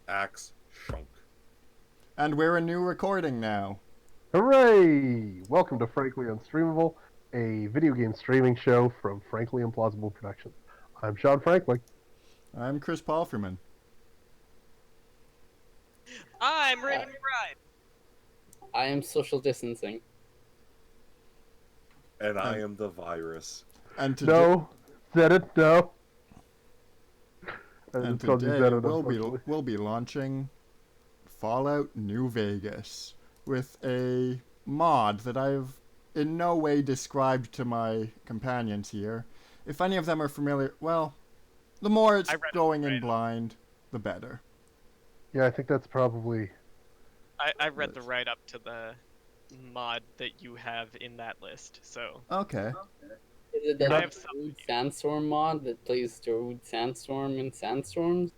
Axe Shunk. And we're a new recording now. Hooray! Welcome to Frankly Unstreamable, a video game streaming show from Frankly Implausible Productions. I'm Sean Franklin. I'm Chris Palfreman. I'm Raven Bride. I am social distancing. And I am the virus. And today, No, said it, no. and It's called you today said it, we'll be launching Fallout New Vegas with a mod that I've in no way described to my companions here. If any of them are familiar, well, the more it's going in blind, the better. Yeah, I think that's probably... I read the write-up to the mod that you have in that list, so... Okay. Is it the I have Rude Sandstorm mod that plays the Rude Sandstorm in Sandstorms?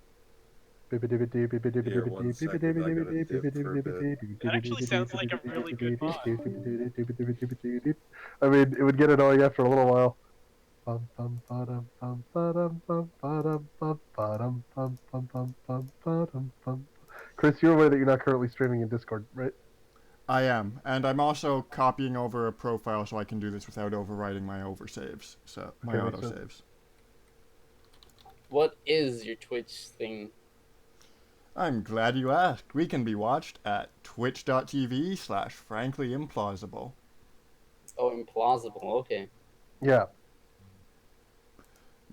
That actually sounds like a really good mod. I mean, it would get annoying after a little while. Chris, you're aware that you're not currently streaming in Discord, right? I am, and I'm also copying over a profile so I can do this without overwriting my oversaves. So my Okay, autosaves. What is your Twitch thing? I'm glad you asked. We can be watched at twitch.tv/franklyimplausible. Oh, implausible. Okay. Yeah.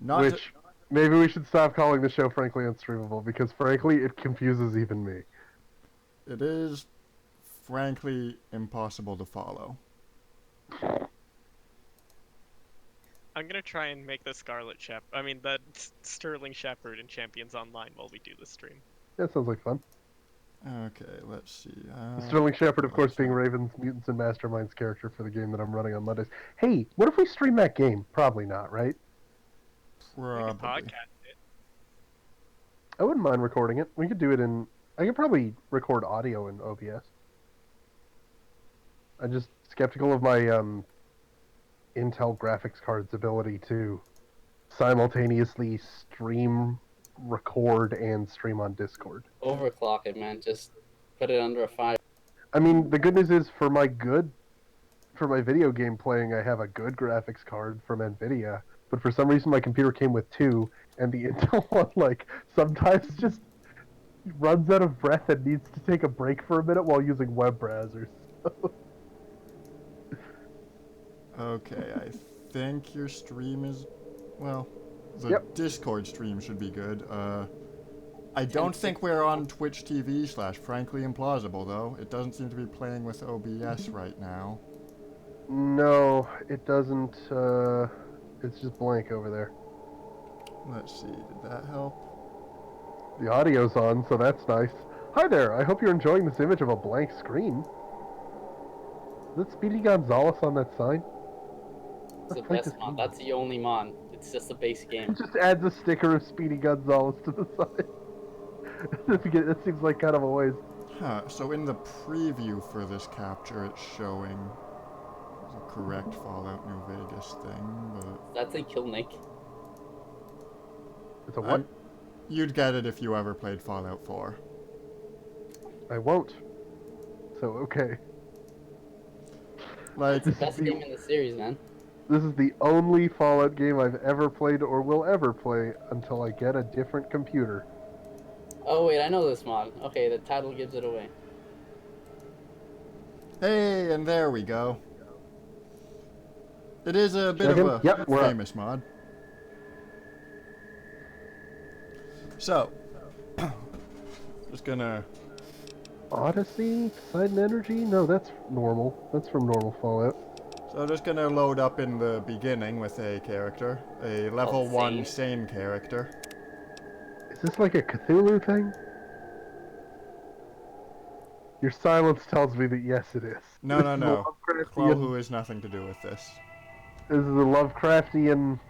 Which, maybe we should stop calling the show Frankly Unstreamable, because frankly, it confuses even me. It is, frankly, impossible to follow. I'm gonna try and make the Sterling Shepherd in Champions Online while we do the stream. That sounds like fun. Okay, let's see. Sterling Shepherd, of course, being Raven's Mutants and Masterminds character for the game that I'm running on Mondays. Hey, what if we stream that game? Probably not, right? We can Probably. podcast it. I wouldn't mind recording it. We could do it in... I could probably record audio in OBS. I'm just skeptical of my Intel graphics card's ability to simultaneously stream, record, and stream on Discord. Overclock it, man. Just put it under a 5. I mean, the good news is for my video game playing, I have a good graphics card from NVIDIA, but for some reason my computer came with 2, and the Intel one, like, sometimes just runs out of breath and needs to take a break for a minute while using web browsers. Okay, I think your stream is... Well, the Discord stream should be good. I don't think we're on Twitch TV/Frankly Implausible, though. It doesn't seem to be playing with OBS right now. No, it doesn't, it's just blank over there. Let's see, did that help? The audio's on, so that's nice. Hi there, I hope you're enjoying this image of a blank screen. Is it Speedy Gonzales on that sign? It's the best mod. That's the only mod. It's just a base game. It just adds a sticker of Speedy Gonzales to the side. That seems like kind of a waste. Huh, so in the preview for this capture, it's showing the correct Fallout New Vegas thing, but... That's a kill Nick. It's a what? You'd get it if you ever played Fallout 4. I won't. So, okay. Like, It's the best game in the series, man. This is the only Fallout game I've ever played or will ever play until I get a different computer. Oh wait, I know this mod. Okay, the title gives it away. hey, and there we go. It is a bit of a famous mod. So, just gonna... Odyssey? Poseidon Energy? No, that's normal. That's from normal Fallout. So just gonna load up in the beginning with a character. A level 1 sane character. Is this like a Cthulhu thing? Your silence tells me that yes, it is. No, no, no. Cthulhu has nothing to do with this. This is a Lovecraftian...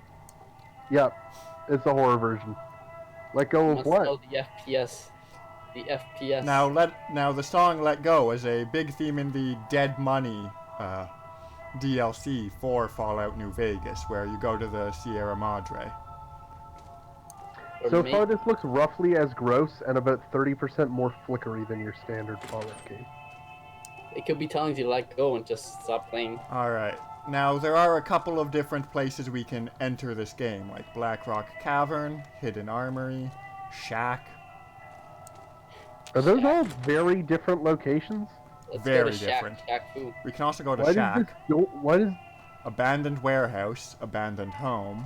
Yep, it's a horror version. Let go of what? Know the FPS. The FPS. Now the song "Let Go" is a big theme in the Dead Money DLC for Fallout New Vegas, where you go to the Sierra Madre. Or So make- far, this looks roughly as gross and about 30% more flickery than your standard Fallout game. it could be telling you to let go and just stop playing. Alright. Now, there are a couple of different places we can enter this game, like Blackrock Cavern, Hidden Armory, Shack. Are those all very different locations? Let's Very go to Shack. different. Shack Fu. We can also go to Why Shack, Why does Abandoned Warehouse, Abandoned Home.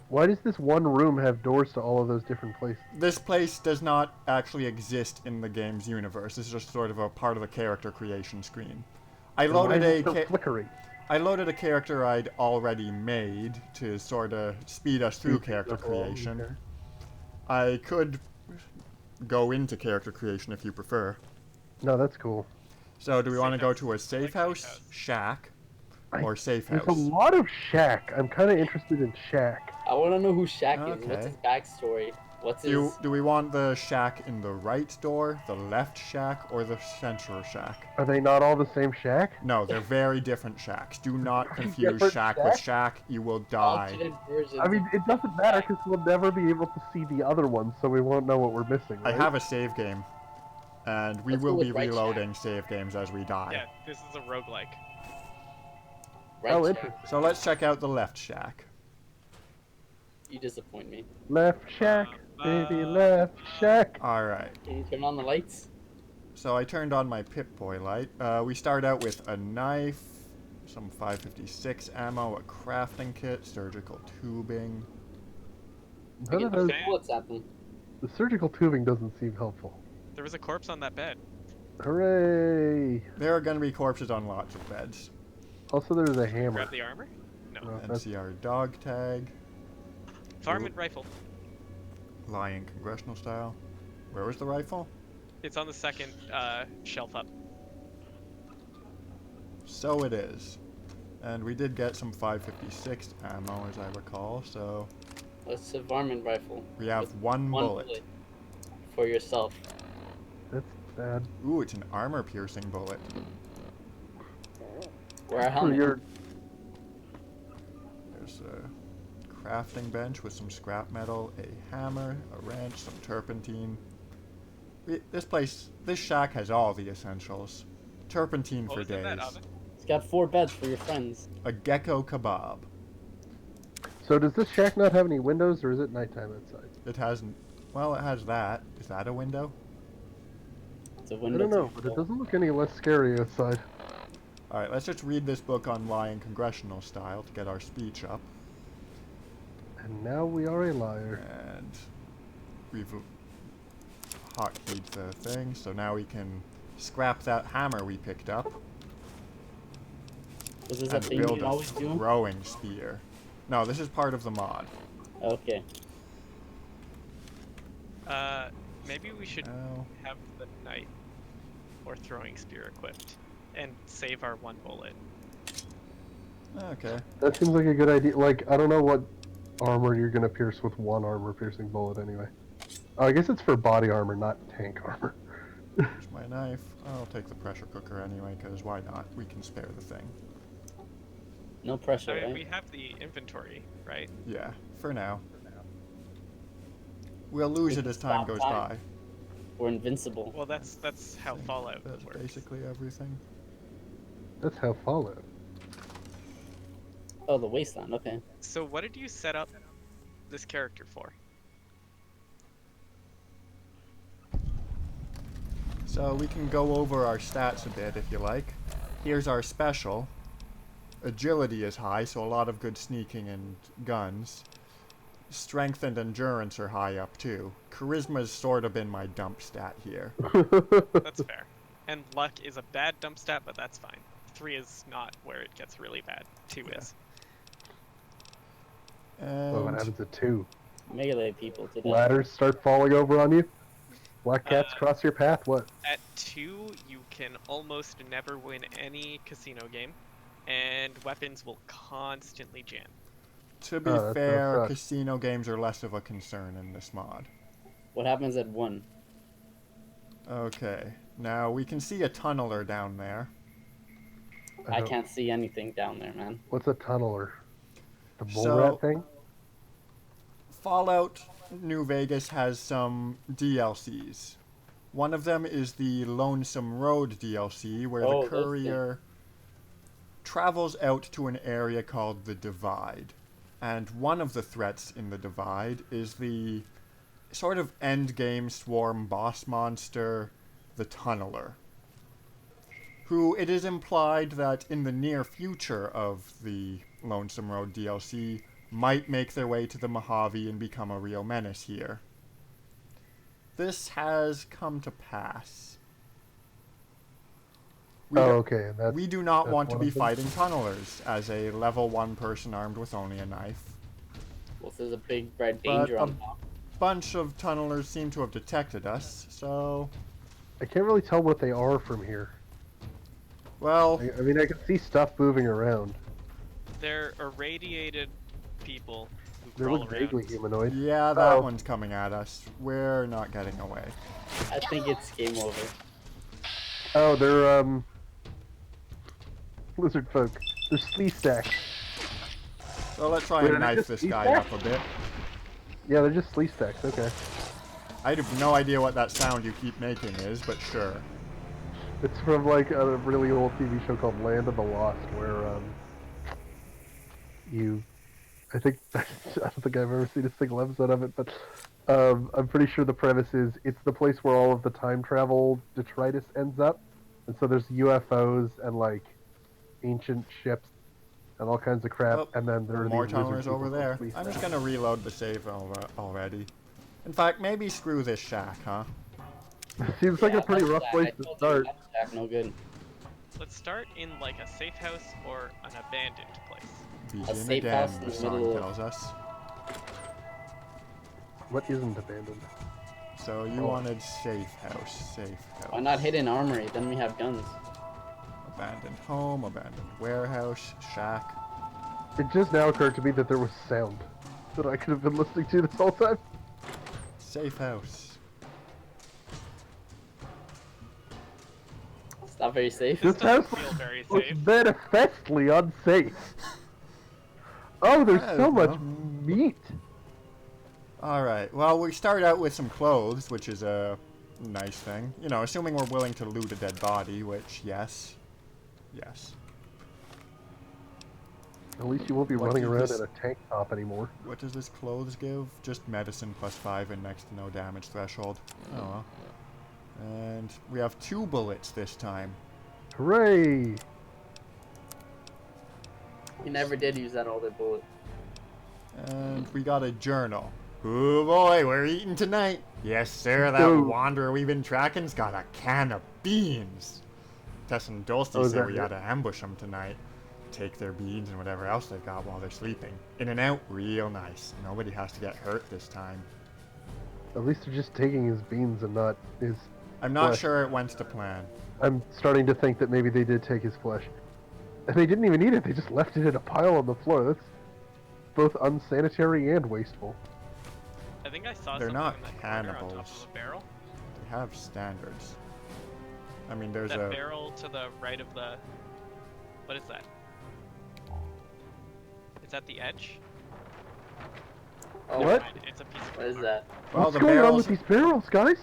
Why does this one room have doors to all of those different places? This place does not actually exist in the game's universe. This is just sort of a part of the character creation screen. I And why loaded is it a so flickery? I loaded a character I'd already made to sort of speed us through character creation. Okay. I could go into character creation if you prefer. No, that's cool. So do we want to Safe go house. to a safe Like safe house, house. shack, I- or safe There's house? a lot of Shack. I'm kind of interested in Shack. I want to know who Shack is. What's Okay. his backstory? What's Do, his? do we want the shack in the right door, the left shack, or the central shack? Are they not all the same Shack? No, they're very different shacks. Do not confuse Different shack with shack? shack. You will die. Alternate versions. I mean, it doesn't matter because we'll never be able to see the other ones, so we won't know what we're missing. I Right? have a save game, and we Let's go will be with right shack. reloading save games as we die. Yeah, this is a roguelike. Right Oh, Shack. interesting. So let's check out the left shack. You disappoint me. Left Shack, baby, left Shack. Alright, Can you turn on the lights? so I turned on my Pip-Boy light. We start out with a knife, some 556 ammo, a crafting kit, surgical tubing. We None can of throw those. Okay. bullets at them. The surgical tubing doesn't seem helpful. There was a corpse on that bed. Hooray! There are gonna be corpses on lots of beds. Also, there's a hammer. Grab the armor. No. No, that's- NCR dog tag, Varmint rifle. lying congressional style. Where was the rifle? It's on the second shelf up. So it is. And we did get some 556 ammo, as I recall, so Let's a varmint rifle. we have With one bullet. for yourself. That's bad. Ooh, it's an armor-piercing bullet. Wear a For helmet. your There's a crafting bench with some scrap metal, a hammer, a wrench, some turpentine. This shack has all the essentials. Turpentine What for was in that days. oven? It's got 4 beds for your friends. A gecko kebab. So does this shack not have any windows, or is it nighttime outside? It hasn't. Well, it has that. Is that a window? It's a I window. don't know, to but your it doesn't look any less scary outside. Alright, let's just read this book on lying congressional style to get our speech up. And now we are a liar. And we've hotkeyed the thing, so now we can scrap that hammer we picked up Was this a and thing you build can a always do? throwing spear. No, this is part of the mod. Okay. Maybe we should Oh, have the knife or throwing spear equipped and save our 1 bullet. okay. That seems like a good idea. Like, I don't know what armor you're gonna pierce with one armor-piercing bullet anyway. Oh, I guess it's for body armor, not tank armor. Here's my knife. I'll take the pressure cooker anyway, because why not? We can spare the thing. No pressure, I mean, right? we have the inventory, right? Yeah, for now. We'll lose We it can as time stop goes time. by. We're invincible. Well, that's how Think Fallout That's works. basically everything. That's how Fallout. Oh, the wasteland. Okay. So what did you set up this character for? So we can go over our stats a bit if you like. Here's our special. Agility is high, so a lot of good sneaking and guns. Strength and endurance are high up too. Charisma's sort of been my dump stat here. That's fair. And luck is a bad dump stat, but that's fine. 3 is not where it gets really bad. 2 Yeah. is. Oh, what And happens at 2? Melee people today. Ladders start falling over on you? Black cats Uh, cross your path? What? At 2, you can almost never win any casino game, and weapons will constantly jam. to be Oh, that kinda fair, sucks. casino games are less of a concern in this mod. What happens at 1? Okay, now we can see a tunneler down there. I don't- can't see anything down there, man. What's a tunneler? The bull So- rat thing? Fallout New Vegas has some DLCs. One of them is the Lonesome Road DLC, where Oh, the those courier travels out to an area called the Divide. And one of the threats in the Divide is the sort of endgame swarm boss monster, the Tunneler, who it is implied that in the near future of the Lonesome Road DLC might make their way to the Mojave and become a real menace here. This has come to pass. We, Oh, do, okay. And that's, we do not that's want to one be of them? fighting tunnelers as a level 1 person armed with only a knife. Well, there's a big red But danger on top. bunch of tunnelers seem to have detected us, so... I can't really tell what they are from here. Well, I mean, I can see stuff moving around. They're irradiated people who They crawl look around. vaguely humanoid. yeah, that Oh. one's coming at us. We're not getting away. I think it's game over. Oh, they're, lizard folk. They're slee stacks. So let's try Wait, and are they knife just this these guy guys? up a bit. Yeah, they're just slee stacks, okay. I have no idea what that sound you keep making is, but sure. It's from, like, a really old TV show called Land of the Lost, where, I think, I don't think I've ever seen a single episode of it, but, I'm pretty sure the premise is it's the place where all of the time travel detritus ends up. And so there's UFOs and, like, ancient ships and all kinds of crap, Oh, and then there are more these lizard tunnelers people over called there. slee I'm just stacks. gonna reload the save already. In fact, maybe screw this shack, huh? Seems like Yeah, a pretty that rough shack, place I to told you, start. that shack, no good. Let's start in like a safe house or an abandoned place. Begin safe again, house in the the song middle of- tells us. What isn't abandoned? So you Oh. wanted safe house, safe house. Why not hidden armory? Then we have guns. Abandoned home, abandoned warehouse, shack. It just now occurred to me that there was sound that I could have been listening to this whole time. Safe house. It's not very safe. This This doesn't house feel very was safe. manifestly unsafe. Oh, there's I so don't much know. meat. Alright, well, we start out with some clothes, which is a nice thing. You know, assuming we're willing to loot a dead body, which, yes. Yes. At least you won't be What running did around this- in a tank top anymore. What does this clothes give? Just medicine +5 and next to no damage threshold. Oh well. And we have 2 bullets this time. Hooray! You never did use that other bullet. And we got a journal. Oh boy, we're eating tonight. Yes, sir, that Ooh. wanderer we've been tracking's got a can of beans. Tess and Dulcie Oh, is say that we it? gotta ambush them tonight. Take their beans and whatever else they've got while they're sleeping. In and out, real nice. Nobody has to get hurt this time. At least they're just taking his beans and not his... I'm not Flesh. sure it went to plan. I'm starting to think that maybe they did take his flesh. And they didn't even eat it, they just left it in a pile on the floor. That's both unsanitary and wasteful. I think I saw They're something not in that corner on top cannibals. of a barrel. They have standards. I mean, there's That a... barrel to the right of the... What is that? Is that the edge? Oh, What? Mind, it's a piece of What is armor. that? Well, What's the going on barrels, with these barrels, guys?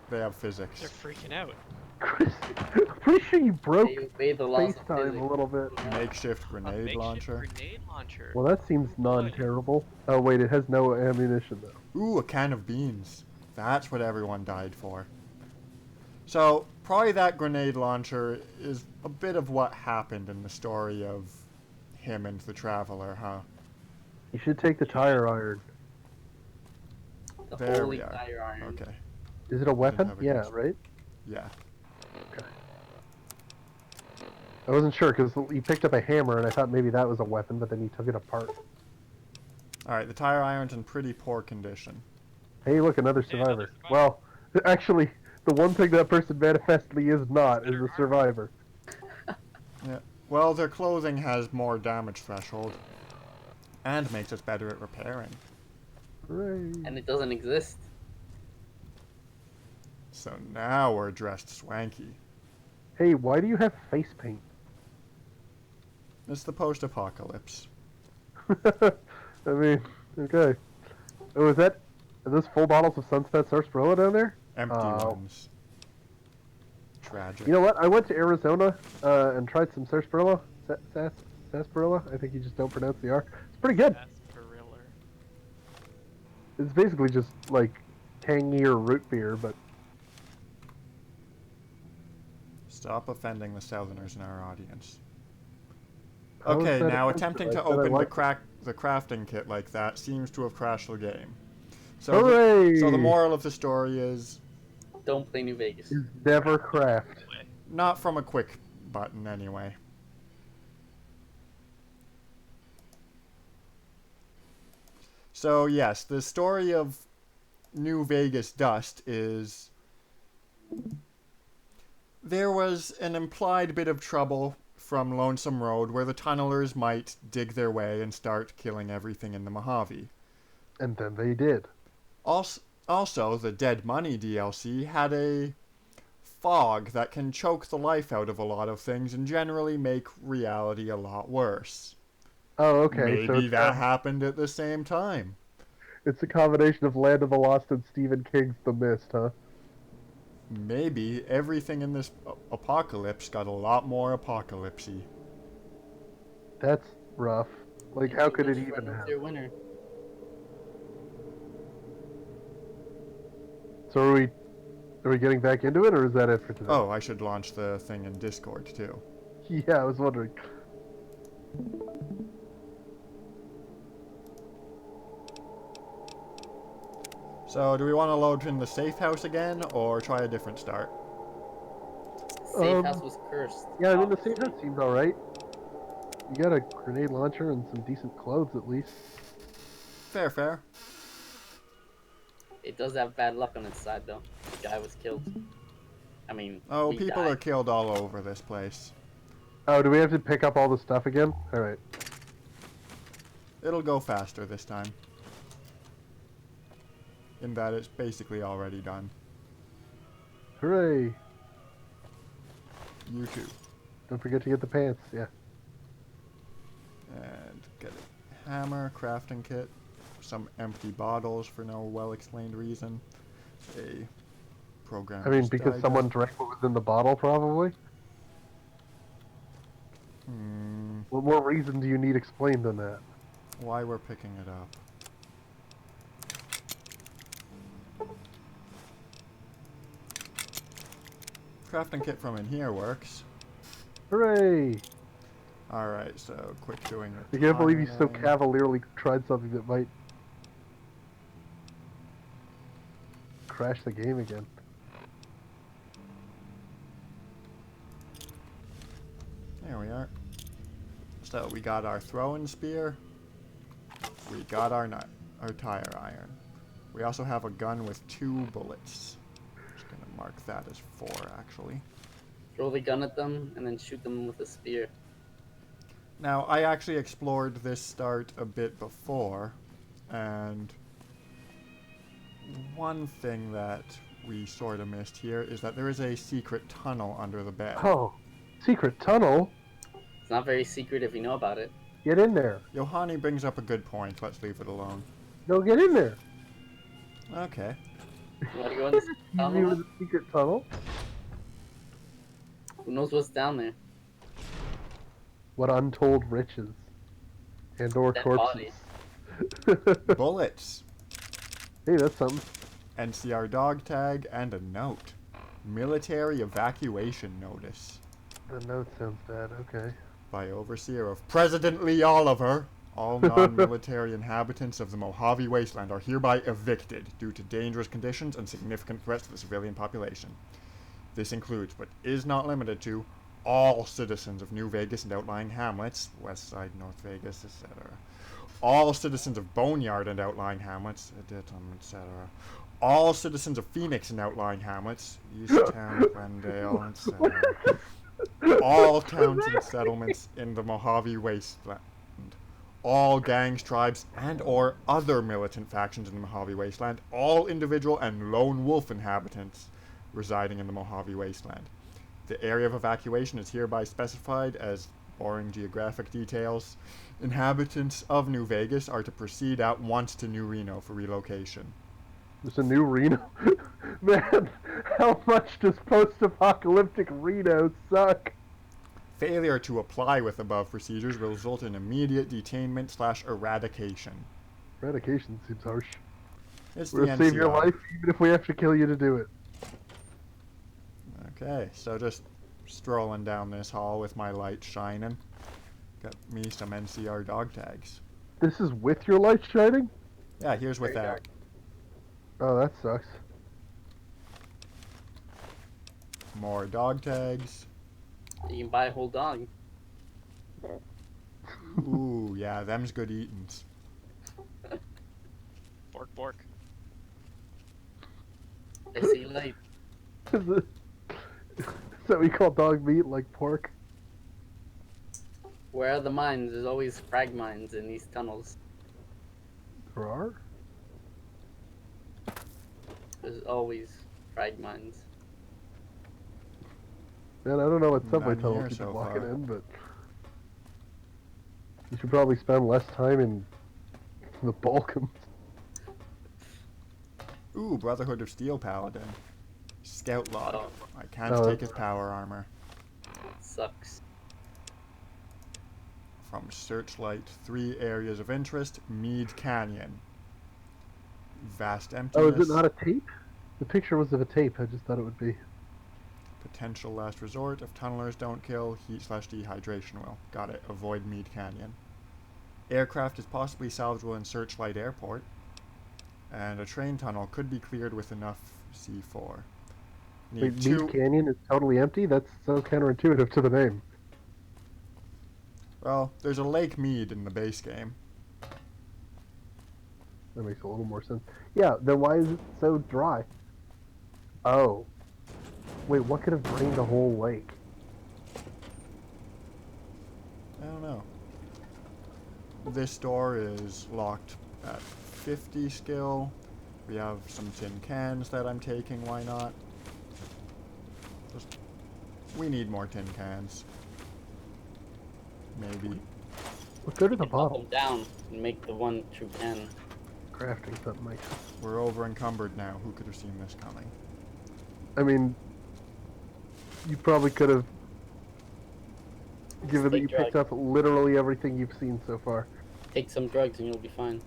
they have physics. They're freaking out. Chris, I'm pretty sure you broke They obey the laws of FaceTime physics. a little bit. Makeshift A grenade makeshift launcher. grenade launcher. Well, that seems non-terrible. Oh wait, it has no ammunition though. Ooh, a can of beans. That's what everyone died for. So, probably that grenade launcher is a bit of what happened in the story of him and the Traveler, huh? You should take the tire iron. The There holy we are. tire iron. Okay. Is it a weapon? have a Yeah, good- right? Yeah. I wasn't sure because he picked up a hammer and I thought maybe that was a weapon, but then he took it apart. Alright, the tire iron's in pretty poor condition. Hey, look, another Hey, another survivor. survivor. Well, actually, the one thing that person manifestly is not is a survivor. Yeah. Well, their clothing has more damage threshold. And makes us better at repairing. Hooray. And it doesn't exist. So now we're dressed swanky. Hey, why do you have face paint? It's the post-apocalypse. I mean, okay. Oh, are those full bottles of Sunset Sarsaparilla down there? Empty Oh. ones. Tragic. You know what? I went to Arizona and tried some sarsaparilla. Sarsaparilla? I think you just don't pronounce the R. It's pretty good. Sarsaparilla. It's basically just like tangier root beer, but Stop offending the Southerners in our audience. how is Okay, that now offensive? attempting I to said I open liked the crafting kit like that seems to have crashed the game. So Hooray! so the moral of the story is Don't play New Vegas. Is never craft. not from a quick button anyway. So yes, the story of New Vegas Dust is there was an implied bit of trouble from Lonesome Road where the tunnelers might dig their way and start killing everything in the Mojave. And then they did. Also, the Dead Money DLC had a fog that can choke the life out of a lot of things and generally make reality a lot worse. Oh, okay. So Maybe it's, that happened at the same time. it's a combination of Land of the Lost and Stephen King's The Mist, huh? Maybe everything in this apocalypse got a lot more apocalypsy. That's rough. Like, how could it Just even run into happen? your winner. So are we getting back into it, or is that it for today? Oh, I should launch the thing in Discord too. Yeah, I was wondering. So, do we want to load in the safe house again, or try a different start? Safe house was cursed. Yeah, I mean, the obviously. safe house seemed alright. You got a grenade launcher and some decent clothes, at least. Fair, fair. It does have bad luck on its side, though. The guy was killed. I mean, Oh, we people died. are killed all over this place. Oh, do we have to pick up all the stuff again? Alright. It'll go faster this time. In that it's basically already done. Hooray! You too. Don't forget to get the pants, yeah. And get a hammer, crafting kit, some empty bottles for no well-explained reason, a program. I mean, because someone drank what was in the bottle, probably? What more reason do you need explained than that? Why we're picking it up. Crafting kit from in here works. Hooray! Alright, so quick doing it. I can't believe you so cavalierly tried something that might crash the game again. There we are. So we got our throwing spear. We got our tire iron. We also have a gun with 2 bullets. Just gonna mark that as 4 actually. Throw the gun at them and then shoot them with a spear. Now I actually explored this start a bit before, and one thing that we sort of missed here is that there is a secret tunnel under the bed. Oh, secret tunnel? It's not very secret if you know about it. Get in there. Yohani brings up a good point. Let's leave it alone. No, get in there. Okay. You want to go in this You tunnel? with a secret tunnel? Who knows what's down there? What untold riches. And or Dead corpses. Bullets. Hey, that's something. NCR dog tag and a note. Military evacuation notice. The note sounds bad, okay. By overseer of President Lee Oliver, all non-military inhabitants of the Mojave Wasteland are hereby evicted due to dangerous conditions and significant threats to the civilian population. This includes, but is not limited to, all citizens of New Vegas and outlying hamlets, West Side, North Vegas, etc. All citizens of Boneyard and outlying hamlets, etc. All citizens of Phoenix and outlying hamlets, Easttown, Glendale, etc. All towns and settlements in the Mojave Wasteland. All gangs, tribes, and or other militant factions in the Mojave Wasteland. All individual and lone wolf inhabitants residing in the Mojave Wasteland. The area of evacuation is hereby specified as boring geographic details. Inhabitants of New Vegas are to proceed at once to New Reno for relocation. There's a new Reno. Man, how much does post-apocalyptic Reno suck? Failure to apply with above procedures will result in immediate detainment/eradication. Eradication seems harsh. It's We're the gonna save your NCR. life even if we have to kill you to do it. Okay, so just strolling down this hall with my light shining. Got me some NCR dog tags. This is with your light shining? Yeah, here's Very without. dark. Oh, that sucks. More dog tags. You can buy a whole dog. Ooh, yeah, them's good eatins. Bork, bork. I see light. So we call dog meat like pork? Where are the mines? There's always frag mines in these tunnels. There are? There's always frag mines. Man, I don't know what subway None tunnels here you've been so walking far. in, but you should probably spend less time in the Balkans. Ooh, Brotherhood of Steel Paladin. Scout log. Oh, I can't Oh, take his power armor. sucks. From Searchlight, 3 areas of interest. Mead Canyon. Vast Oh, emptiness. is it not a tape? The picture was of a tape. I just thought it would be. Potential last resort. If tunnelers don't kill, heat/dehydration will. Got it. Avoid Mead Canyon. Aircraft is possibly salvageable in Searchlight Airport. And a train tunnel could be cleared with enough C4. Need Wait, 2. Mead Canyon is totally empty? That's so counterintuitive to the name. Well, there's a Lake Mead in the base game. That makes a little more sense. Yeah, then why is it so dry? Oh. Wait, what could have drained the whole lake? I don't know. This door is locked at 50 skill. We have some tin cans that I'm taking, why not? We need more tin cans. Maybe. What good are the You can pop bottles? them down and make the one true can. Crafting something like that. We're over encumbered now. Who could have seen this coming? I mean, you probably could have, given that Take you picked drugs. up literally everything you've seen so far. Take some drugs and you'll be fine.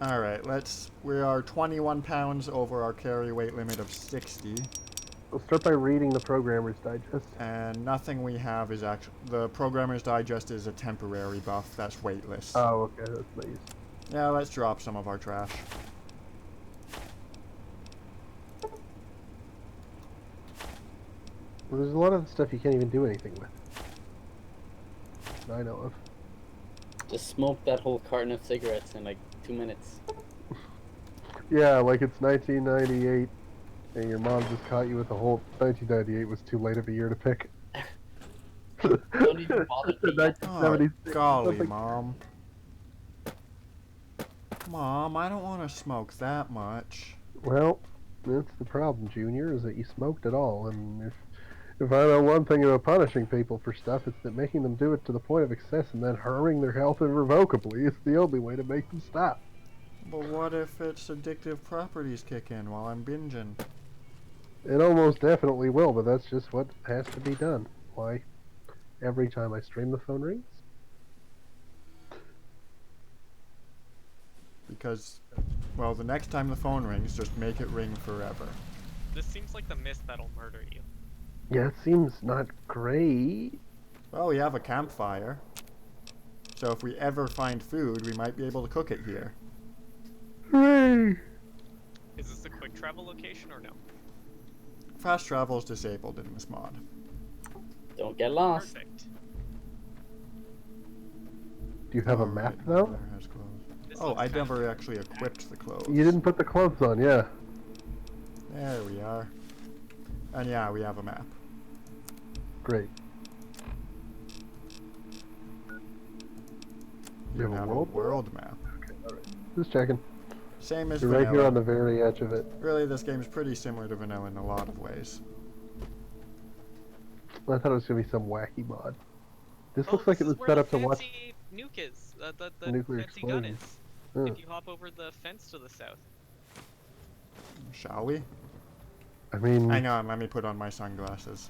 Alright, we are 21 pounds over our carry weight limit of 60. We'll start by reading the Programmer's Digest. And nothing we have is actually... The Programmer's Digest is a temporary buff. That's weightless. Oh, okay, that's nice. Yeah, let's drop some of our trash. Well, there's a lot of stuff you can't even do anything with. That I know of. Just smoke that whole carton of cigarettes in like 2 minutes. Yeah, like it's 1998, and your mom just caught you with the whole 1998 was too late of a year to pick. Don't even bother The taking that. Oh, 1976 golly, something. Mom. Mom, I don't want to smoke that much. Well, that's the problem, Junior, is that you smoked it all, and if I know one thing about punishing people for stuff, it's that making them do it to the point of excess and then harming their health irrevocably is the only way to make them stop. But what if its addictive properties kick in while I'm binging? It almost definitely will, but that's just what has to be done. Why? Every time I stream, the phone rings? Because, well, the next time the phone rings, just make it ring forever. This seems like the mist that'll murder you. Yeah, it seems not great. Well, we have a campfire. So if we ever find food, we might be able to cook it here. Hooray! Is this a quick travel location or no? Fast travel is disabled in this mod. Don't get lost. Perfect. Do you have a Alright, map, though? there has clothes. This Oh, looks I kinda never cool. actually equipped the clothes. You didn't put the clothes on, yeah. There we are. And yeah, we have a map. Great. You have a have world a world map. Okay, alright. Just checking. Same as You're right vanilla. here on the very edge of it. Really, this game is pretty similar to vanilla in a lot of ways. I thought it was going to be some wacky mod. This Oh, looks like this it was is where set the up to watch fancy nuke is. The nuclear fancy gun explosion. is. Huh. If you hop over the fence to the south. Shall we? I mean, Hang on, let me put on my sunglasses.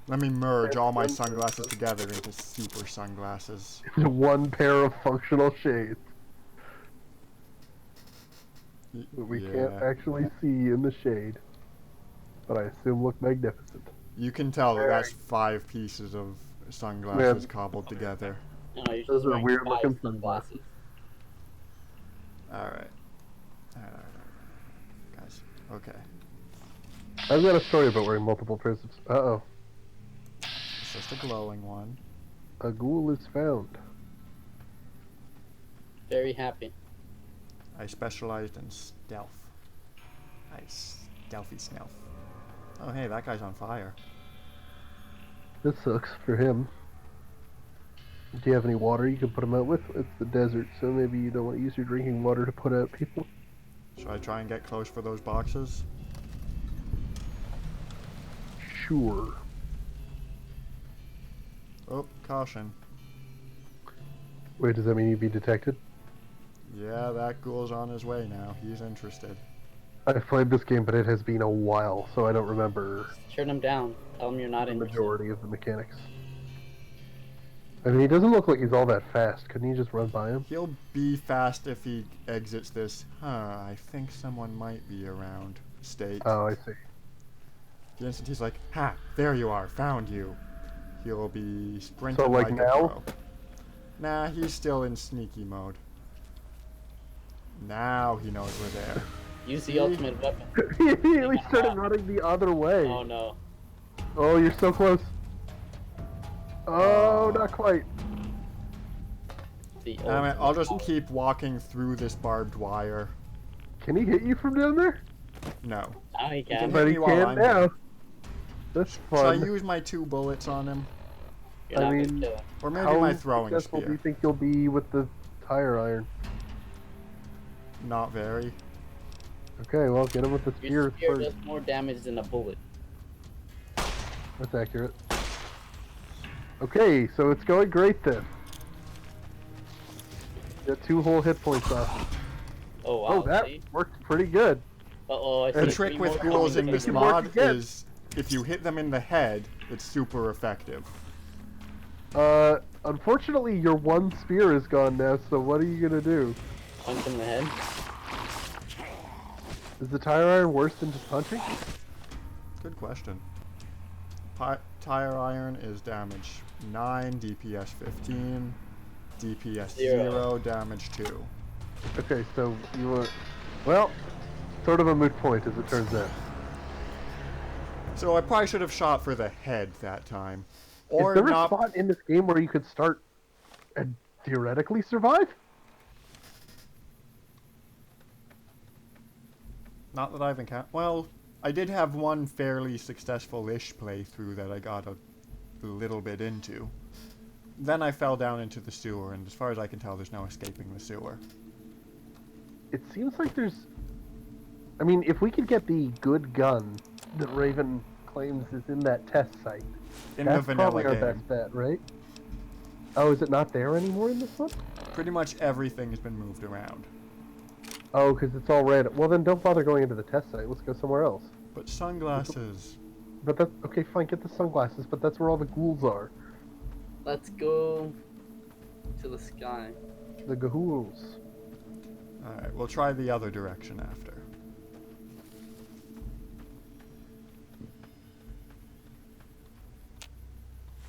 Let me merge all my sunglasses together into super sunglasses. one pair of functional shades Y- that we yeah. can't actually see in the shade, but I assume look magnificent. You can tell that that's Very. 5 pieces of sunglasses Man. cobbled together. No, you're Those just are wearing weird 5 looking sunglasses. Alright. Alright. Guys, okay. I've got a story about wearing multiple pairs of. Uh-oh. It's just a glowing one. A ghoul is found. Very happy. I specialized in stealth. I stealthy stealth. Oh hey, that guy's on fire. This sucks for him. Do you have any water you can put him out with? It's the desert, so maybe you don't want to use your drinking water to put out people. Should I try and get close for those boxes? Sure. Oh, caution. Wait, does that mean you'd be detected? Yeah, that ghoul's on his way now. He's interested. I've played this game, but it has been a while, so I don't remember Turn him down. Tell him you're not the interested. majority of the mechanics. I mean, he doesn't look like he's all that fast. Couldn't you just run by him? He'll be fast if he exits this, I think someone might be around state. Oh, I see. The instant he's like, ha, there you are, found you. He'll be sprinting So, like a now? pro. Nah, he's still in sneaky mode. Now he knows we're there. Use the ultimate weapon. He immediately started running the other way. Oh no. Oh, you're so close. Oh, not quite. The Damn it, I'll just ultimate keep walking through this barbed wire. Can he hit you from down there? No. power. Now he can can. hit But he me while can I'm now. here. That's Should I fun. use my 2 bullets on him? You're I not mean, gonna kill him. Or maybe How my throwing successful do you spear? think you'll be with the tire iron? Not very. Okay, well, get him with the Your spear spear first. does more damage than a bullet. That's accurate. Okay, so it's going great then. Got 2 whole hit points off. Oh wow. Oh, that See? worked pretty good. Uh-oh, I The see trick 3 with more ghouls in coming this from can work mod again. is if you hit them in the head, it's super effective. Unfortunately, your 1 spear is gone now, so what are you gonna do? punch him in the head. Is the tire iron worse than just punching? Good question. Tire iron is damage 9, DPS 15, DPS 0, damage 2. Okay, so you want... Well, sort of a moot point, as it turns out. So I probably should have shot for the head that time. Or Is there a not. spot in this game where you could start and theoretically survive? Not that I've encountered. Well, I did have one fairly successful-ish playthrough that I got a little bit into. Then I fell down into the sewer, and as far as I can tell, there's no escaping the sewer. It seems like there's... I mean, if we could get the good gun that Raven claims is in that test site, In that's the vanilla probably our game, best bet, right? Oh, is it not there anymore in this one? pretty much everything has been moved around. Oh, because it's all red. Well, then don't bother going into the test site. Let's go somewhere else. But sunglasses. But that's... Okay, fine, get the sunglasses, but that's where all the ghouls are. Let's go to the sky. The ghouls. Alright, we'll try the other direction after.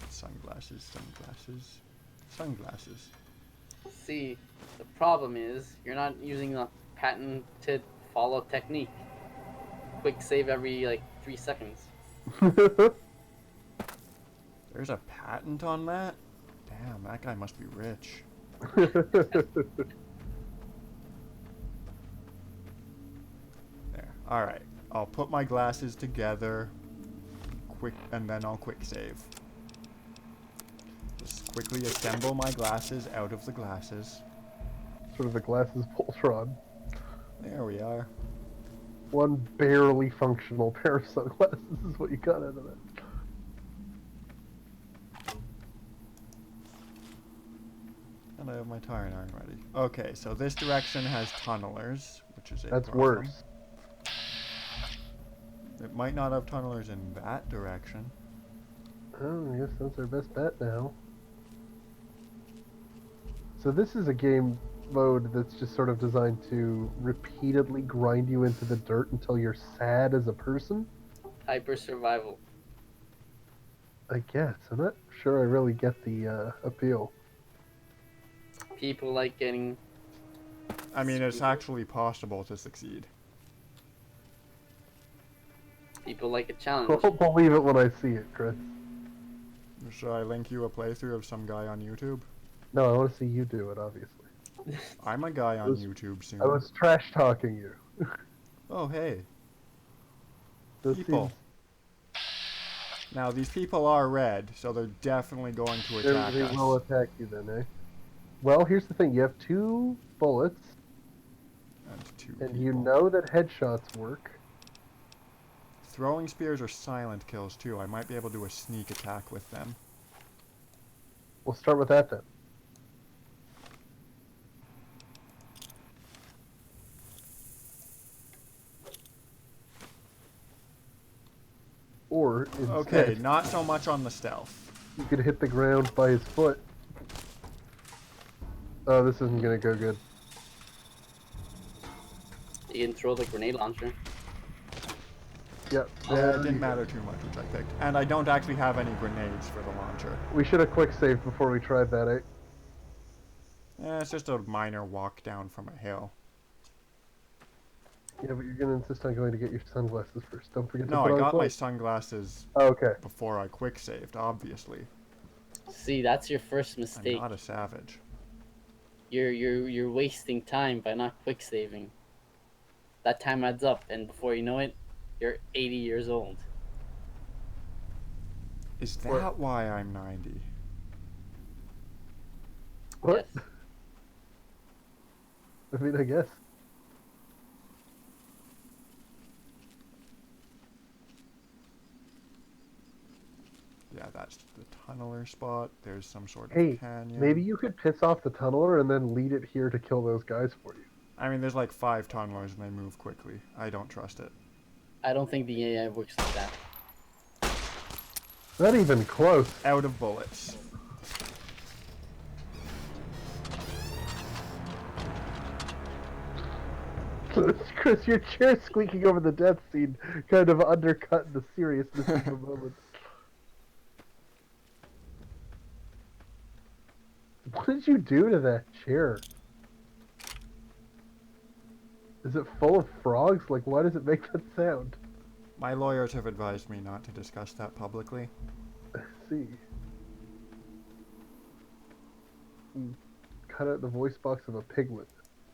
Sunglasses, sunglasses, sunglasses. See, the problem is you're not using the patented follow technique. Quick save every like 3 seconds. There's a patent on that? Damn, that guy must be rich. There. Alright. I'll put my glasses together. Quick, and then I'll quick save. Just quickly assemble my glasses out of the glasses. Sort of the glasses Voltron. There we are. One barely functional pair of sunglasses is what you got out of it. don't I have my tire iron ready? Okay, so this direction has tunnelers, which is a That's problem. worse. It might not have tunnelers in that direction. Oh, I guess that's our best bet now. So this is a game mode that's just sort of designed to repeatedly grind you into the dirt until you're sad as a person? Hyper survival. I guess. I'm not sure I really get the appeal. People like getting. I mean, it's actually possible to succeed. People like a challenge. I'll believe it when I see it, Chris. Should I link you a playthrough of some guy on YouTube? No, I want to see you do it, obviously. I'm a guy on was- YouTube soon. I was trash talking you. Oh, hey. This People. Now, these people are red, so they're definitely going to attack They us. will attack you then, eh? Well, here's the thing. You have 2 bullets, And two and people. you know that headshots work. Throwing spears are silent kills, too. I might be able to do a sneak attack with them. We'll start with that then. Or instead, Okay, not so much on the stealth. you could hit the ground by his foot. Oh, this isn't gonna go good. You can throw the grenade launcher. Yep. Yeah, there it you didn't go. matter too much which I picked. And I don't actually have any grenades for the launcher. We should have quick saved before we tried that, eh? It's just a minor walk down from a hill. Yeah, but you're gonna insist on going to get your sunglasses first. Don't forget to No, put I on got my clothes. sunglasses Oh, okay. before I quick saved, obviously. See, that's your first I'm mistake. not a savage. You're wasting time by not quick saving. That time adds up, and before you know it, you're 80 years old. Is that What? why I'm 90? What? Yes. I mean, I guess. Yeah, that's the tunneler spot. There's some sort of Hey, canyon. maybe you could piss off the tunneler and then lead it here to kill those guys for you. I mean, there's like 5 tunnelers and they move quickly. I don't trust it. I don't think the AI works like that. Not even close. Out of bullets. Chris, your chair squeaking over the death scene kind of undercut the seriousness of the moment. What did you do to that chair? Is it full of frogs? Like, why does it make that sound? My lawyers have advised me not to discuss that publicly. I see. Cut out the voice box of a piglet.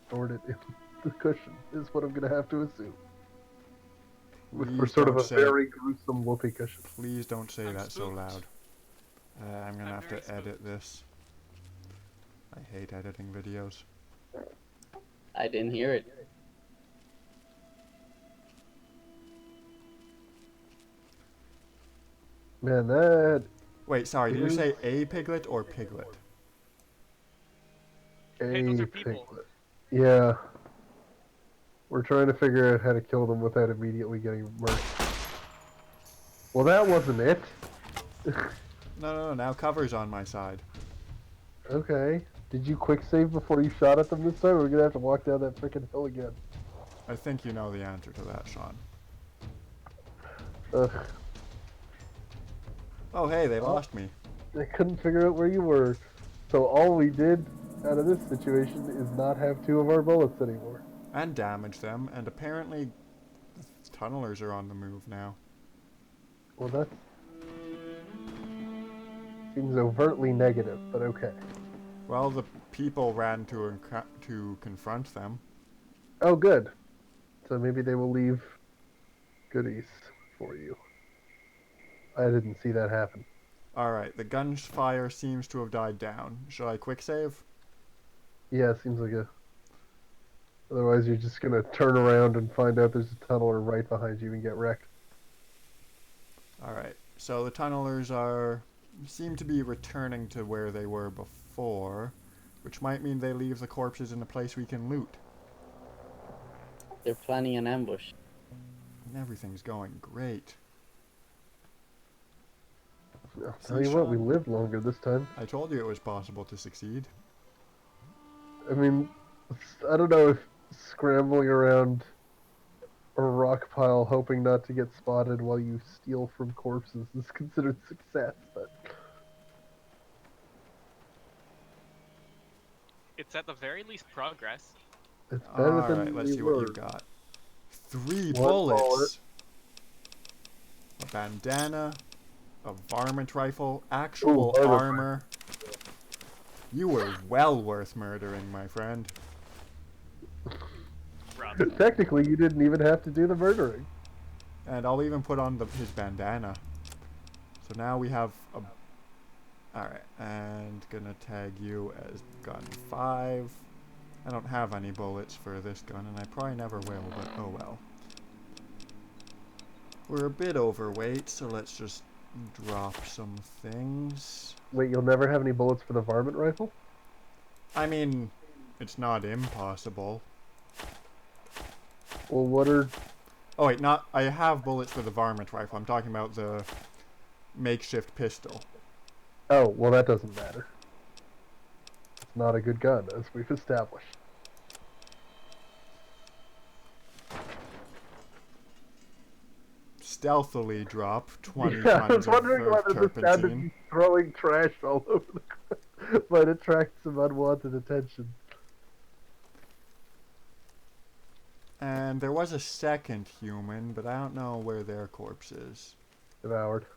Stored it in the cushion, is what I'm gonna have to assume. For Please sort of don't a say- very gruesome whoopee cushion. Please don't say I'm that so spooked. loud. I'm gonna I'm have very to edit this. I hate editing videos. I didn't hear it. Man, that Wait, sorry, did you Mhm. say a piglet or piglet? Hey, those a are people. piglet. Yeah. We're trying to figure out how to kill them without immediately getting murked. Well, that wasn't it. No, now cover's on my side. Okay. Did you quick save before you shot at them this time? Or we're gonna have to walk down that freaking hill again. I think you know the answer to that, Sean. Ugh. Oh, hey, they lost me. I couldn't figure out where you were. So all we did out of this situation is not have 2 of our bullets anymore. And damage them, and apparently the tunnelers are on the move now. Well, that seems overtly negative, but okay. Well, the people ran to confront them. Oh, good. So maybe they will leave goodies for you. I didn't see that happen. Alright, the gunfire seems to have died down. Should I quick save? Yeah, it seems like a... Otherwise, you're just gonna turn around and find out there's a tunneler right behind you and get wrecked. Alright, so the tunnelers seem to be returning to where they were before. which might mean they leave the corpses in a place we can loot. They're planning an ambush. And everything's going great. I'll tell you what, we Sean, lived longer this time. I told you it was possible to succeed. I mean, I don't know if scrambling around a rock pile hoping not to get spotted while you steal from corpses is considered success, but It's at the very least progress. it's better than Alright, let's we see what were. you've got. 3 One bullets. A bandana. A varmint rifle. Actual varmint armor. You were well worth murdering, my friend. Rough. Technically, you didn't even have to do the murdering. And I'll even put on his bandana. So now we have a... Alright, and gonna tag you as gun 5. I don't have any bullets for this gun, and I probably never will, but oh well. We're a bit overweight, so let's just drop some things. Wait, you'll never have any bullets for the varmint rifle? I mean, it's not impossible. Well, what are... Oh wait, not... I have bullets for the varmint rifle. I'm talking about the makeshift pistol. Oh, well, that doesn't matter. It's not a good gun, as we've established. Stealthily drop 20 Yeah, I was tons wondering of whether this sounded turpentine. me throwing trash all over the ground, but it attracts some unwanted attention. And there was a second human, but I don't know where their corpse is. Devoured.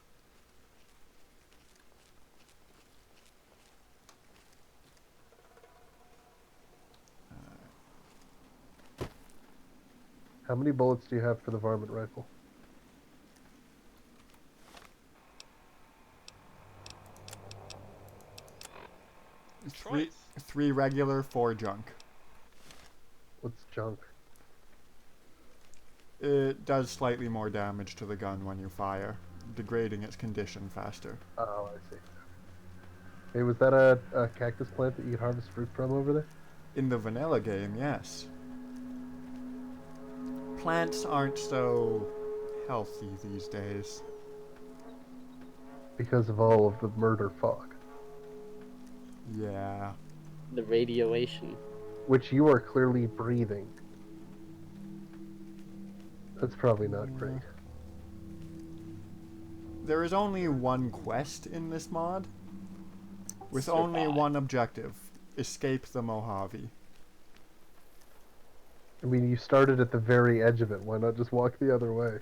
How many bullets do you have for the varmint rifle? Three, Choice. 3 regular, 4 junk. What's junk? It does slightly more damage to the gun when you fire, degrading its condition faster. Oh, I see. Hey, was that a cactus plant that you could harvest fruit from over there? In the vanilla game, yes. Plants aren't so healthy these days. Because of all of the murder fog. Yeah. The radiation. Which you are clearly breathing. That's probably not great. There is only one quest in this mod, with only Survive. one objective: escape the Mojave. I mean, you started at the very edge of it. Why not just walk the other way?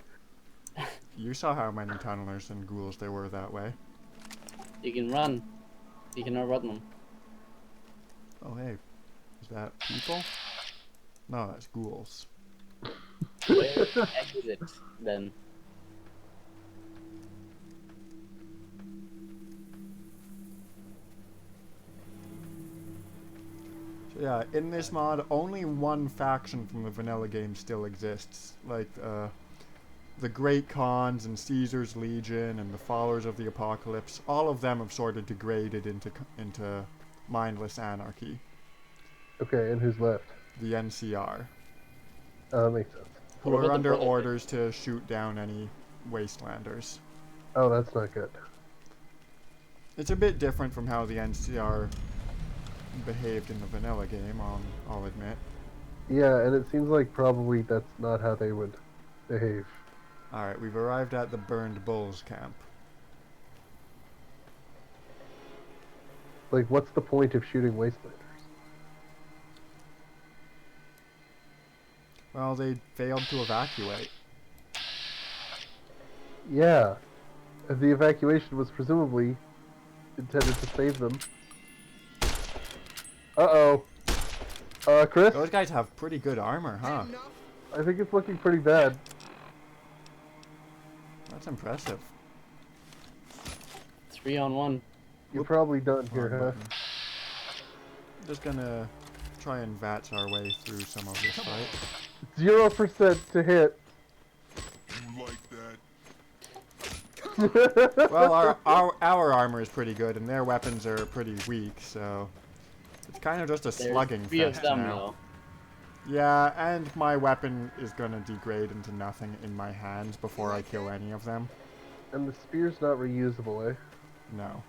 You saw how many tunnelers and ghouls there were that way. You can run. You can outrun them. Oh hey, is that people? No, that's ghouls. Where exit then? So yeah, in this mod, only one faction from the vanilla game still exists. Like, the Great Khans and Caesar's Legion and the Followers of the Apocalypse, all of them have sort of degraded into mindless anarchy. Okay, and who's left? The NCR, Oh, that makes sense. who What are about the under Brotherhood? orders to shoot down any wastelanders. Oh, that's not good. It's a bit different from how the NCR behaved in the vanilla game, I'll admit. Yeah, and it seems like probably that's not how they would behave. Alright, we've arrived at the Burned Bulls camp. Like, what's the point of shooting wastelanders? Well, they failed to evacuate. Yeah, the evacuation was presumably intended to save them. Uh-oh. Chris? Those guys have pretty good armor, huh? I think it's looking pretty bad. That's impressive. 3-on-1. You're probably done Wrong here, huh? button. Just gonna try and VATS our way through some of this fight. 0% to hit. You like that? Well, our armor is pretty good, and their weapons are pretty weak, so It's kind of just a There's slugging 3 of fest them now. though. Yeah, and my weapon is gonna degrade into nothing in my hands before I kill any of them. And the spear's not reusable, eh? No.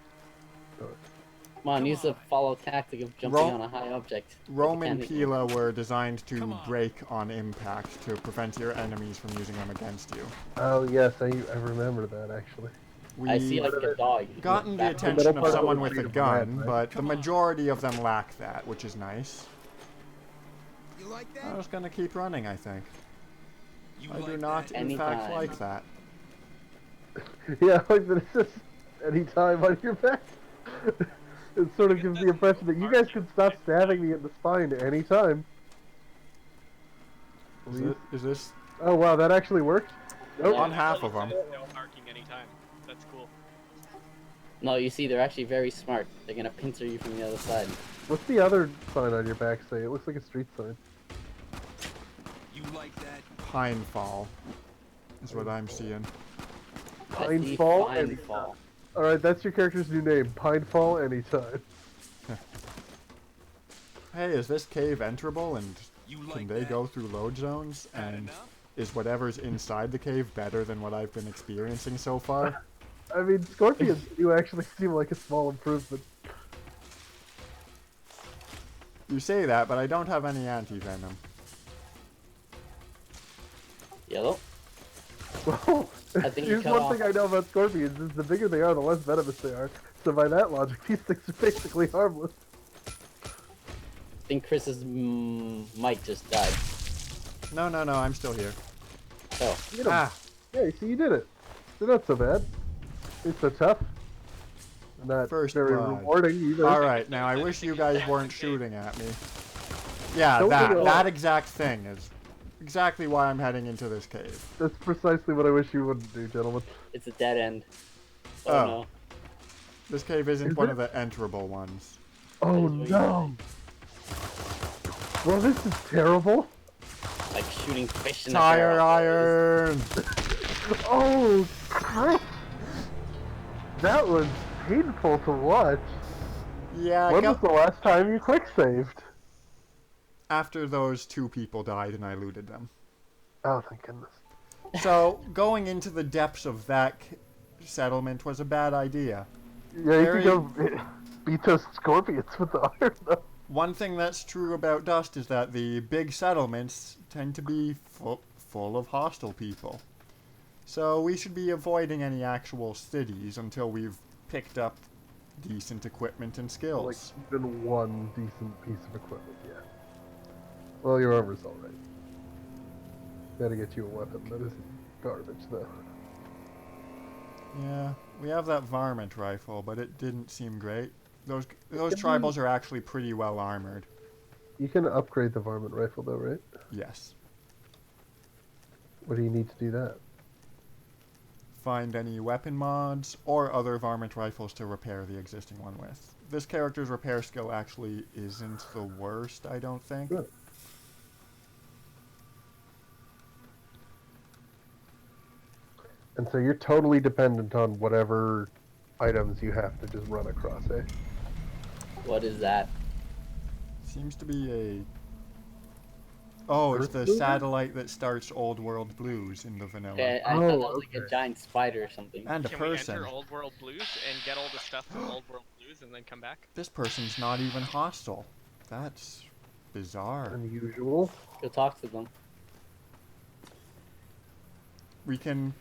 Come on, use the follow tactic of jumping Ro- on a high object. with the Rome and cannon. Pila were designed to break on impact to prevent your enemies from using them against you. Oh yes, I remember that actually. We I see like a dog. gotten the Back- attention of part someone was with a made of gun, lead, right? but the majority of them lack that, which is nice. You like I'm that? just gonna keep running, I think. You I do like not, that? in fact, Anytime. like that. Yeah, like this is any time on your back. It sort of gives the impression that you guys could stop stabbing me in the spine any time. Please. Is this Oh wow, that actually worked. Nope. on half of them? No arcing anytime. That's cool. No, you see, they're actually very smart. They're gonna pincer you from the other side. What's the other sign on your back say? It looks like a street sign. You like that? Pinefall is what I'm seeing. I see Pinefall? Pinefall. Alright, that's your character's new name. Pinefall anytime. Hey, is this cave enterable, and You can like they that? go through load zones? Had And enough? is whatever's inside the cave better than what I've been experiencing so far? I mean, scorpions do actually seem like a small improvement. You say that, but I don't have any anti-venom. Yellow. Well, I think you here's cut one off- thing I know about scorpions is the bigger they are, the less venomous they are. So by that logic, these things are basically harmless. I think Chris's mic just died. No, I'm still here. Oh, You know, Ah, yeah, see, you did it. They're not so bad. It's so tough. Not First very blood. rewarding either. alright, now I wish you guys weren't shooting at me. Yeah, Don't get it that all. exact thing is exactly why I'm heading into this cave. That's precisely what I wish you wouldn't do, gentlemen. it's a dead end. Oh, Oh. no. This cave isn't Is one it? of the enterable ones. Oh That is what you no! Well, this is terrible. Like shooting fish in the Tire barrel. iron! Oh, Christ! That was painful to watch. Yeah, When was the last time you quick saved? after those 2 people died and I looted them. Oh, thank goodness. So, going into the depths of that settlement was a bad idea. Yeah, Very- you can go beat those scorpions with the iron, though. One thing that's true about Dust is that the big settlements tend to be full of hostile people. So we should be avoiding any actual cities until we've picked up decent equipment and Like, skills. even one decent piece of equipment, yeah. Well, your armor's alright. Gotta get you a weapon that isn't garbage, though. Yeah, we have that varmint rifle, but it didn't seem great. Those Can tribals are actually pretty well armored. You can upgrade the varmint rifle, though, right? Yes. What do you need to do that? Find any weapon mods or other varmint rifles to repair the existing one with. This character's repair skill actually isn't the worst, I don't think. Good. And so you're totally dependent on whatever items you have to just run across, eh? What is that? Seems to be a... Oh, it's Earth the mover? satellite that starts Old World Blues in the vanilla. Okay, I thought Oh, that was like okay. a giant spider or something. And a Can we person. enter Old World Blues and get all the stuff from Old World Blues and then come back? This person's not even hostile. That's bizarre. Unusual. Go talk to them. We can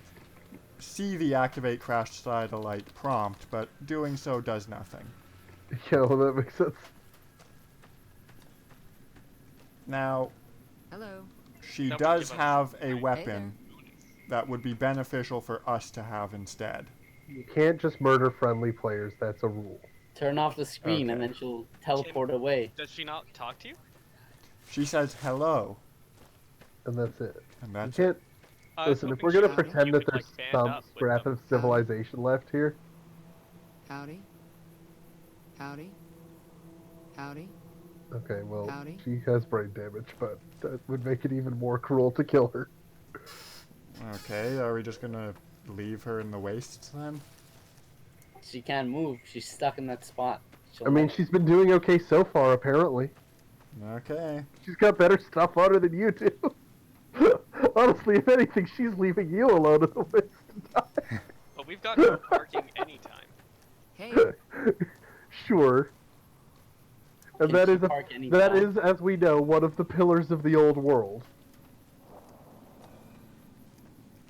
see the activate crashed satellite prompt, but doing so does nothing. Yeah, well, that makes sense. Now, Hello. she That would does give us- have a Hey weapon that would be beneficial for us to have instead. You can't just murder friendly players, that's a rule. Turn off the screen and Okay. then she'll teleport away. Does she not talk to you? She says hello, And that's it. and You that's can't... I was Listen, if hoping we're she gonna would- pretend you that could, there's like, band some up with scrap them. of civilization left here, Howdy. Howdy. Howdy. okay, well, Howdy. she has brain damage, but that would make it even more cruel to kill her. Okay, are we just gonna leave her in the wastes then? She can't move. She's stuck in that spot. I mean, she's been doing okay so far, apparently. Okay. She's got better stuff on her than you do. Honestly, if anything, she's leaving you alone in the woods to die. But we've got no parking anytime. Hey, Sure. And Can that she is, park any that time? is, as we know, one of the pillars of the old world.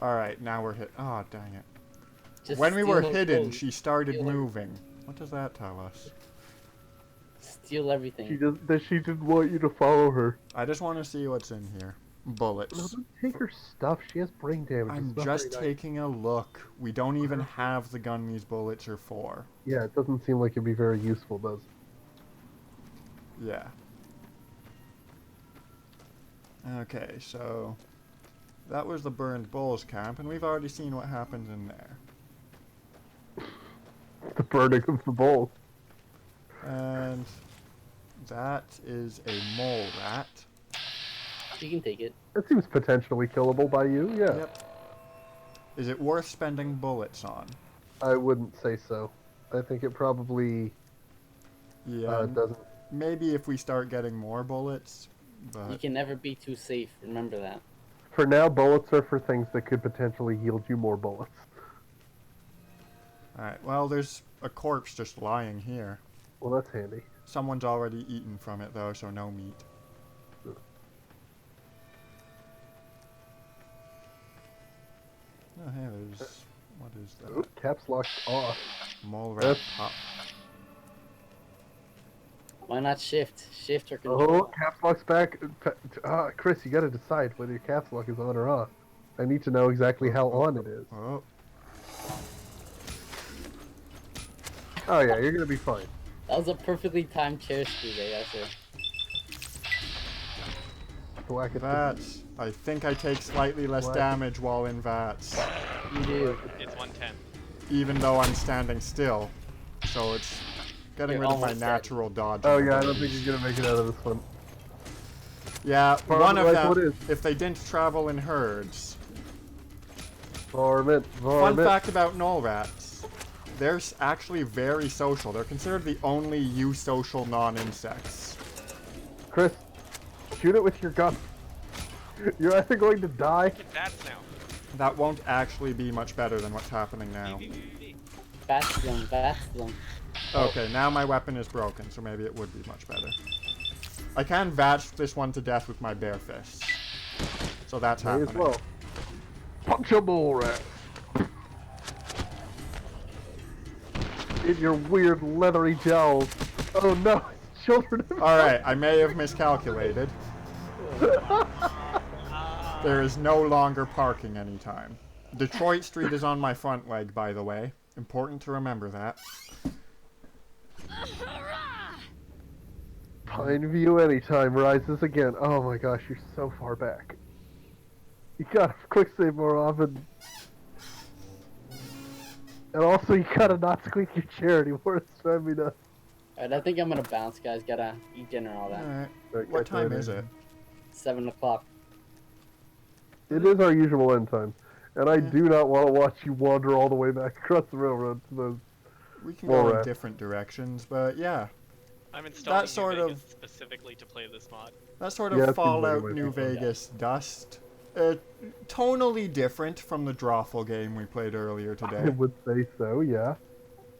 Alright, now we're hit. Oh, dang it. Just When we were steal- hidden, oh, she started steal her- moving. What does that tell us? Steal everything. She didn't want you to follow her. I just want to see what's in here. No, Bullets. don't take her stuff. She has brain damage. I'm It's not just very nice. taking a look. We don't even have the gun these bullets are for. Yeah, it doesn't seem like it'd be very useful, does it? Yeah. Okay, so that was the burned bulls camp, and we've already seen what happens in there. The burning of the bowl. And that is a mole rat. You can take it. That seems potentially killable by you, yeah. Yep. Is it worth spending bullets on? I wouldn't say so. I think it probably Yeah. doesn't. Maybe if we start getting more bullets, You but can never be too safe. Remember that. For now, bullets are for things that could potentially yield you more bullets. alright. Well, there's a corpse just lying here. Well, that's handy. Someone's already eaten from it though, so no meat. Oh, hey, there's... What is that? Oop, caps locked off. Mole rat That's- pop. Why not shift? Shift or control. Oh, caps lock's back. Chris, you gotta decide whether your caps lock is on or off. I need to know exactly how on it is. Oh, Oh yeah, you're gonna be fine. That was a perfectly timed chair squeeze, I gotta say. Whack it. VATS. I think I take slightly less What? damage while in VATS, You do. It's 110. even though I'm standing still. So it's getting You're rid of my almost dead. natural dodge. Oh yeah, I don't think you're gonna make it out of this one. Yeah, Farm one it of like them, what is. if they didn't travel in herds. Varmint, Fun varmint. fact about knoll rats. They're actually very social. They're considered the only eusocial non-insects. Chris, shoot it with your gun. You're either going to die. Get bats now. That won't actually be much better than what's happening now. Bats them, bats them. Okay, now my weapon is broken, so maybe it would be much better. I can vatch this one to death with my bare fists. So that's May happening. as well. Punch a mole rat. In your weird leathery jowls. Oh no, it's children. Alright, I may have miscalculated. There is no longer parking anytime. Detroit Street is on my front leg, by the way. Important to remember that. Pine View anytime rises again. Oh my gosh, you're so far back. You gotta quick save more often. And also, you gotta not squeak your chair anymore. It's driving me nuts. Alright, I think I'm gonna bounce, guys. Gotta eat dinner and all that. Alright. Right, What catch time later. is it? 7 o'clock. It is our usual end time. And I do not want to watch you wander all the way back across the railroad to those. We can go in Alright. different directions, but yeah. I'm installing That sort New Vegas of- specifically to play this mod. That sort Yeah, of it seems like it Fallout might New be fun. Vegas dust. Tonally different from the Drawful game we played earlier I today. would say so, yeah.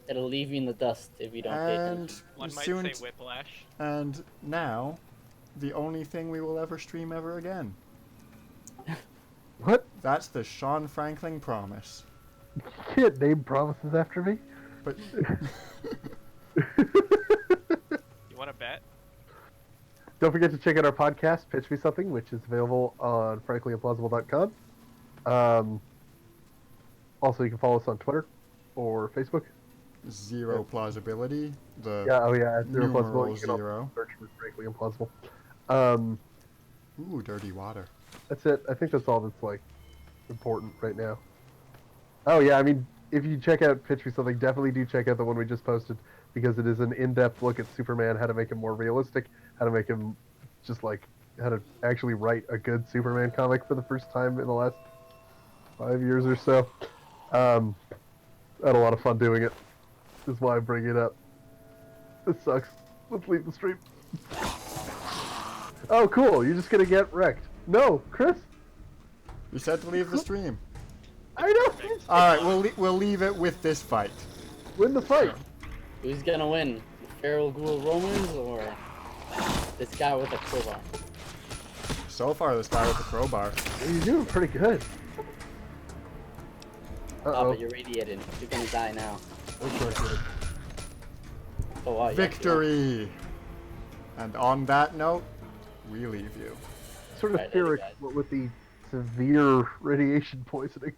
It'll leave you in the dust if you don't pay And attention. One might soon, say Whiplash. and now, the only thing we will ever stream ever again. What? That's the Sean Franklin promise. You can't name promises after me. But You want to bet? Don't forget to check out our podcast, Pitch Me Something, which is available on franklyimplausible.com. Also, you can follow us on Twitter or Facebook. zero plausibility. The Yeah, oh yeah, at Zero Plausible. numeral You can also zero. search for Frankly Implausible. Ooh, dirty water. That's it. I think that's all that's, like, important right now. Oh yeah, I mean, if you check out Pitch Me Something, definitely do check out the one we just posted, because it is an in-depth look at Superman, how to make him more realistic, how to make him just, like, how to actually write a good Superman comic for the first time in the last 5 years or so. I had a lot of fun doing it. Is why I bring it up. This sucks. Let's leave the stream. Oh, cool. You're just gonna get wrecked. No, Chris. You said to leave the stream. I know. Alright, we'll leave it with this fight. Win the fight. Who's gonna win? The Feral Ghoul Romans or this guy with a crowbar? So far, this guy with the crowbar. You're doing pretty good. Oh, Uh-oh. but you're radiated. You're gonna die now. That's not good. Oh, wow. Victory! And on that note, we leave you. Sort of Right, theoric, guys. but with the severe radiation poisoning.